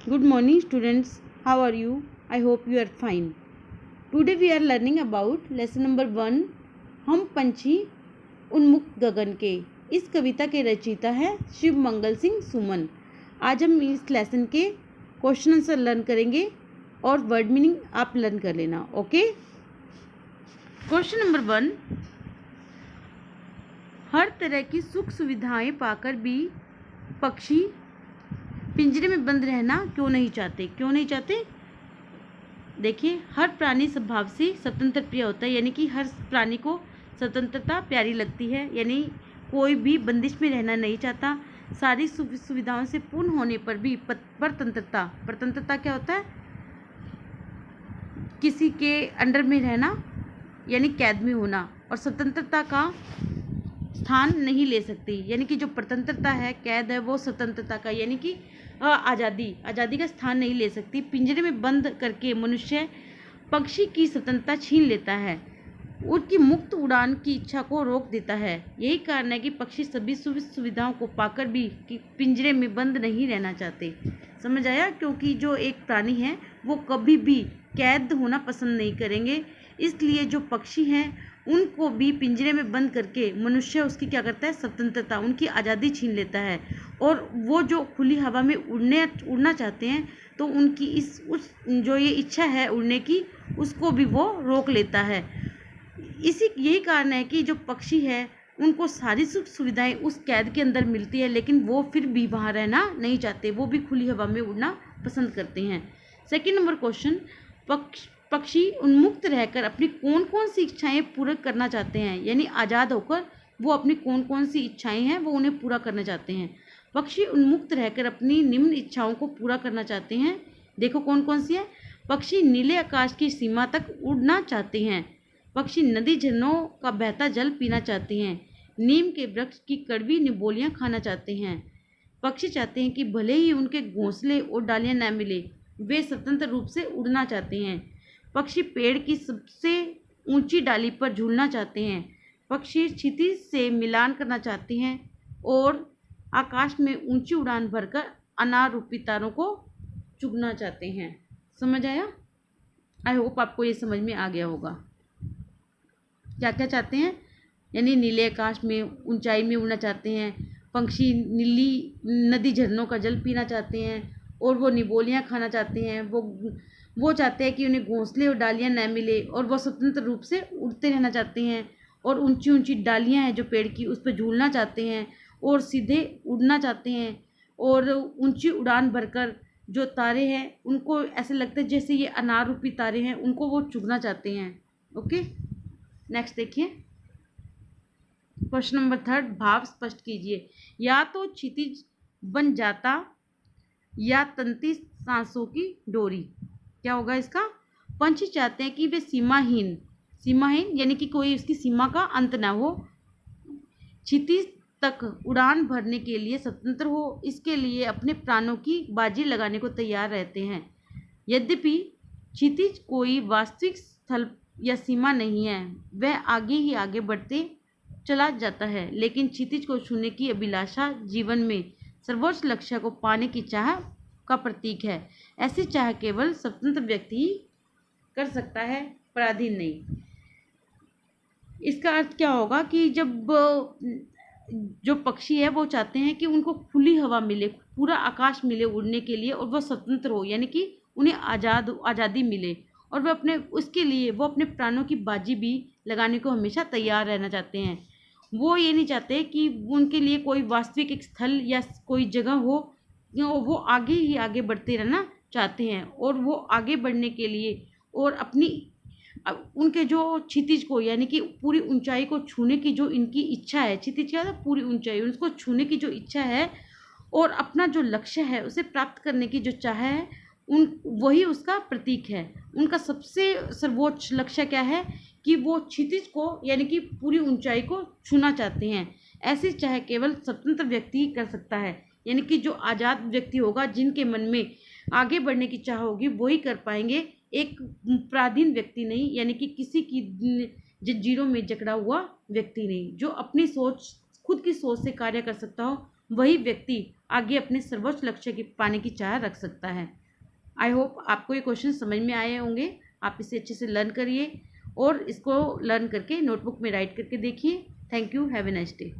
Good morning, students. How are you? I hope you are fine. Today we are learning about lesson number 1, हम पंछी उन्मुक्त गगन के। इस कविता के रचयिता है शिव मंगल सिंह सुमन। आज हम इस लेसन के क्वेश्चन आंसर लर्न करेंगे और वर्ड मीनिंग आप लर्न कर लेना। ओके। क्वेश्चन नंबर 1, हर तरह की सुख सुविधाएं पाकर भी पक्षी पिंजरे में बंद रहना क्यों नहीं चाहते? देखिए, हर प्राणी स्वभाव से स्वतंत्र प्रिय होता है, यानी कि हर प्राणी को स्वतंत्रता प्यारी लगती है, यानी कोई भी बंदिश में रहना नहीं चाहता। सारी सुविधाओं से पूर्ण होने पर भी परतंत्रता क्या होता है? किसी के अंडर में रहना, यानी कैद में होना, और स्वतंत्रता का स्थान नहीं ले सकती, यानी कि जो परतंत्रता है, कैद है, वो स्वतंत्रता का यानी कि आज़ादी का स्थान नहीं ले सकती। पिंजरे में बंद करके मनुष्य पक्षी की स्वतंत्रता छीन लेता है, उनकी मुक्त उड़ान की इच्छा को रोक देता है। यही कारण है कि पक्षी सभी सुविधाओं को पाकर भी पिंजरे में बंद नहीं रहना चाहते। समझ आया? क्योंकि जो एक प्राणी है वो कभी भी कैद होना पसंद नहीं करेंगे, इसलिए जो पक्षी हैं उनको भी पिंजरे में बंद करके मनुष्य उसकी क्या करता है? स्वतंत्रता, उनकी आज़ादी छीन लेता है, और वो जो खुली हवा में उड़ना चाहते हैं तो उनकी जो ये इच्छा है उड़ने की, उसको भी वो रोक लेता है। यही कारण है कि जो पक्षी है उनको सारी सुख सुविधाएं उस कैद के अंदर मिलती है, लेकिन वो फिर भी वहाँ रहना नहीं चाहते, वो भी खुली हवा में उड़ना पसंद करते हैं। सेकंड नंबर क्वेश्चन, पक्षी उन्मुक्त रहकर अपनी कौन कौन सी इच्छाएं पूरा करना चाहते हैं, यानी आज़ाद होकर वो अपनी कौन कौन सी इच्छाएं हैं वो उन्हें पूरा करना चाहते हैं। पक्षी उन्मुक्त रहकर अपनी निम्न इच्छाओं को पूरा करना चाहते हैं। देखो कौन कौन सी है। पक्षी नीले आकाश की सीमा तक उड़ना चाहते हैं। पक्षी नदी झरनों का बहता जल पीना चाहते हैं। नीम के वृक्ष की कड़वी निबोलियाँ खाना चाहते हैं। पक्षी चाहते हैं कि भले ही उनके घोंसले और डालियाँ न मिले, वे स्वतंत्र रूप से उड़ना चाहते हैं। पक्षी पेड़ की सबसे ऊंची डाली पर झूलना चाहते हैं। पक्षी क्षितिज से मिलान करना चाहते हैं और आकाश में ऊंची उड़ान भरकर अनार रूपी तारों को चुगना चाहते हैं। समझ आया? आई होप आपको ये समझ में आ गया होगा। क्या क्या चाहते हैं? यानी नीले आकाश में ऊंचाई में उड़ना चाहते हैं, पक्षी नीली नदी झरनों का जल पीना चाहते हैं, और वो निबोलियाँ खाना चाहते हैं। वो चाहते हैं कि उन्हें घोंसले और डालियाँ न मिले, और वो स्वतंत्र रूप से उड़ते रहना चाहते हैं, और ऊंची ऊंची डालियाँ हैं जो पेड़ की, उस पर झूलना चाहते हैं, और सीधे उड़ना चाहते हैं, और ऊंची उड़ान भरकर जो तारे हैं उनको ऐसे लगता है जैसे ये अनार रूपी तारे हैं, उनको वो चुगना चाहते हैं। ओके, नेक्स्ट देखिए क्वेश्चन नंबर 3, भाव स्पष्ट कीजिए। या तो क्षितिज बन जाता या तंती सांसों की डोरी। क्या होगा इसका? पंछी चाहते हैं कि वे सीमाहीन यानी कि कोई उसकी सीमा का अंत ना हो, क्षितिज तक उड़ान भरने के लिए स्वतंत्र हो, इसके लिए अपने प्राणों की बाजी लगाने को तैयार रहते हैं। यद्यपि क्षितिज कोई वास्तविक स्थल या सीमा नहीं है, वह आगे ही आगे बढ़ते चला जाता है, लेकिन क्षितिज को छूने की अभिलाषा जीवन में सर्वोच्च लक्ष्य को पाने की चाह का प्रतीक है। ऐसी चाह केवल स्वतंत्र व्यक्ति ही कर सकता है, पराधीन नहीं। इसका अर्थ क्या होगा कि जब जो पक्षी है वो चाहते हैं कि उनको खुली हवा मिले, पूरा आकाश मिले उड़ने के लिए, और वह स्वतंत्र हो, यानी कि उन्हें आज़ादी मिले, और वह उसके लिए वो अपने प्राणों की बाजी भी लगाने को हमेशा तैयार रहना चाहते हैं। वो ये नहीं चाहते कि उनके लिए कोई वास्तविक एक स्थल या कोई जगह हो, वो आगे ही आगे बढ़ते रहना चाहते हैं, और वो आगे बढ़ने के लिए और उनके जो क्षितिज को, यानी कि पूरी ऊंचाई को छूने की जो इनकी इच्छा है, क्षितिज क्या है? पूरी ऊंचाई, उसको छूने की जो इच्छा है और अपना जो लक्ष्य है उसे प्राप्त करने की जो चाह है, वही उसका प्रतीक है। उनका सबसे सर्वोच्च लक्ष्य क्या है? कि वो क्षितिज को, यानी कि पूरी ऊंचाई को छूना चाहते हैं। ऐसी चाह केवल स्वतंत्र व्यक्ति ही कर सकता है, यानी कि जो आज़ाद व्यक्ति होगा, जिनके मन में आगे बढ़ने की चाह होगी, वही कर पाएंगे, एक पराधीन व्यक्ति नहीं, यानी कि किसी की जंजीरों में जकड़ा हुआ व्यक्ति नहीं। जो अपनी सोच, खुद की सोच से कार्य कर सकता हो, वही व्यक्ति आगे अपने सर्वोच्च लक्ष्य की पाने की चाह रख सकता है। आई होप आपको ये क्वेश्चन समझ में आए होंगे। आप इसे अच्छे से लर्न करिए और इसको लर्न करके नोटबुक में राइट करके देखिए। Thank you, have a nice day.